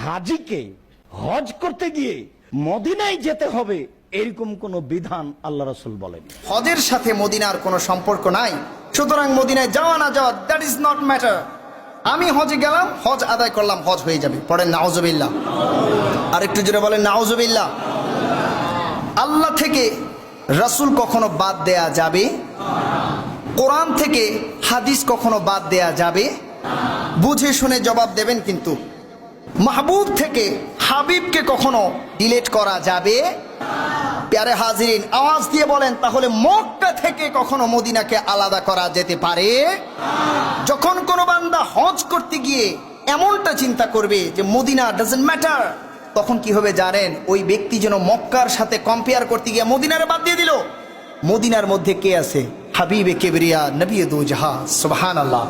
হাজিকে হজ করতে গিয়ে মদিনায় যেতে হবে এরকম কোন বিধান আল্লাহ রাসূল বলেন। হজের সাথে মদিনার কোনো সম্পর্ক নাই, সুতরাং মদিনায় যাওয়া না যাওয়া দ্যাট ইজ নট ম্যাটার। আমি হজে গেলাম, হজ আদায় করলাম, হজ হয়ে যাবে। পড়েন নাউজুবিল্লাহ। আর একটু জোরে বলেন নাউজুবিল্লাহ। আল্লাহ থেকে রাসূল কখনো বাদ দেয়া যাবে? কোরআন থেকে হাদিস কখনো বাদ দেয়া যাবে? বুঝে শুনে জবাব দেবেন কিন্তু। মাহবুব থেকে হাবিবকে কখনো ডিলিট করা যাবে? প্যারে হাজিরিন, আওয়াজ দিয়ে বলেন, তাহলে মক্কা থেকে কখনো মদিনাকে আলাদা করা যেতে পারে? যখন কোনো বান্দা হজ করতে গিয়ে এমনটা চিন্তা করবে যে মদিনা ডাজন্ট ম্যাটার, তখন কি হবে জানেন? ওই ব্যক্তি যেন মক্কার সাথে কম্পেয়ার করতে গিয়ে মদিনারে বাদ দিয়ে দিল। মদিনার মধ্যে কে আছে? হাবিবে কিবরিয়া নবী দু জাহান, সুবহানাল্লাহ।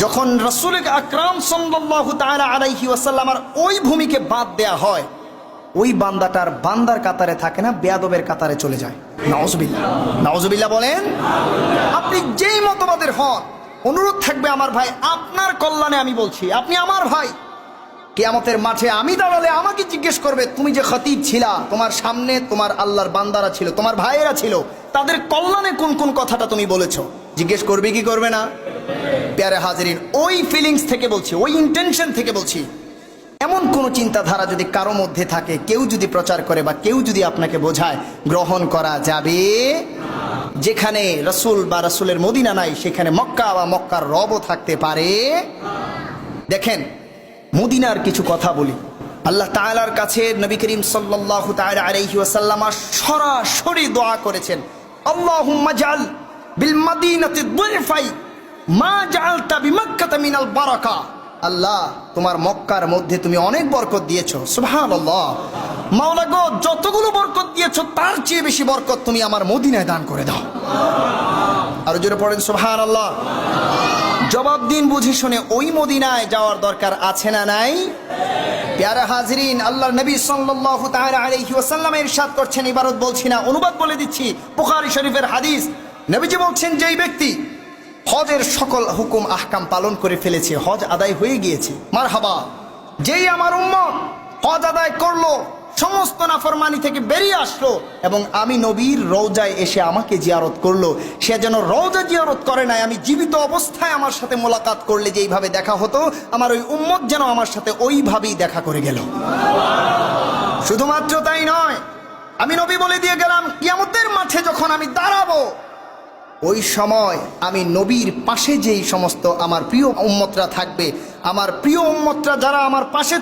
যখন রাসূল আকরাম সাল্লাল্লাহু তাআলা আলাইহি ওয়াসাল্লামের ওই ভূমিকে বাদ দেয়া হয়, ওই বান্দাটার বান্দার কাতারে থাকে না, বেয়াদবের কাতারে চলে যায়। নাউজুবিল্লাহ, নাউজুবিল্লাহ বলেন। আপনি যেই মতবাদের হন, অনুরোধ থাকবে আমার ভাই, আপনার কল্যাণে আমি বলছি, আপনি আমার ভাই। কিয়ামতের মাঠে আমি দাঁড়ালে আমাকে জিজ্ঞেস করবে, তুমি যে খতিব ছিলা, তোমার সামনে তোমার আল্লাহর বান্দারা ছিল, তোমার ভাইয়েরা ছিল, তাদের কল্যাণে কোন কোন কথাটা তুমি বলেছো? জিজ্ঞেস করবে কি করবে না? প্যারে হাজিরিন, ওই ফিলিংস থেকে বলছি, ওই ইন্টেনশন থেকে বলছি। এমন কোন চিন্তাধারা যদি কারো মধ্যে থাকে, কেউ যদি প্রচার করে বা কেউ যদি আপনাকে বোঝায়, গ্রহণ করা যাবে? যেখানে রাসূল বা রাসূলের মদিনা নাই, সেখানে মক্কা বা মক্কার রবও থাকতে পারে। দেখেন, মদিনার কিছু কথা বলি। আল্লাহ তাআলার কাছে নবী করিম সাল্লাল্লাহু তাআলা আলাইহি ওয়াসাল্লাম সরাসরি দোয়া করেছেন, আল্লাহুম্মা জাল বিল মাদিনাতি দুইফাই মা জাআলতা বিমাক্কাতা মিনাল বারাকা। আল্লাহ, তোমার মক্কার মধ্যে তুমি অনেক বরকত দিয়েছো, সুবহানাল্লাহ। মাওলা গো, যতগুলো বরকত দিয়েছো তার চেয়ে বেশি বরকত তুমি আমার মদিনায় দান করে দাও। আর জোরে পড়েন সুবহানাল্লাহ। জবাব দিন বুঝে শুনে, ওই মদিনায় যাওয়ার দরকার আছে না নাই? প্যারা হাজিরিন, আল্লাহর নবী সাল্লাল্লাহু তাআলা আলাইহি ওয়াসাল্লাম ইরশাদ করছেন, ইবারত বলছি না, অনুবাদ বলে দিচ্ছি, বুখারী শরীফের হাদিস। নবীজি বলছেন, যেই ব্যক্তি হজের সকল হুকুম আহকাম পালন করে ফেলেছে, হজ আদায় হয়ে গিয়েছে, মারহাবা। যেই আমার উম্মত হজ আদায় করলো, সমস্ত নাফরমানি থেকে বেরিয়ে আসলো এবং আমি নবীর রওজায় এসে আমাকে জিয়ারত করলো, সে যেন রওজা জিয়ারত করে নাই, আমি জীবিত অবস্থায় আমার সাথে মোলাকাত করলে যেইভাবে দেখা হতো, আমার ওই উম্মত যেন আমার সাথে ওইভাবেই দেখা করে গেল। শুধুমাত্র তাই নয়, আমি নবী বলে দিয়ে গেলাম, কিয়ামতের মাঠে যখন আমি দাঁড়াবো, ওই সময় আমি নবীর পাশে যেই সমস্ত আমার প্রিয় উম্মতরা থাকবে, আমার প্রিয় উম্মতরা যারা আমার পাশে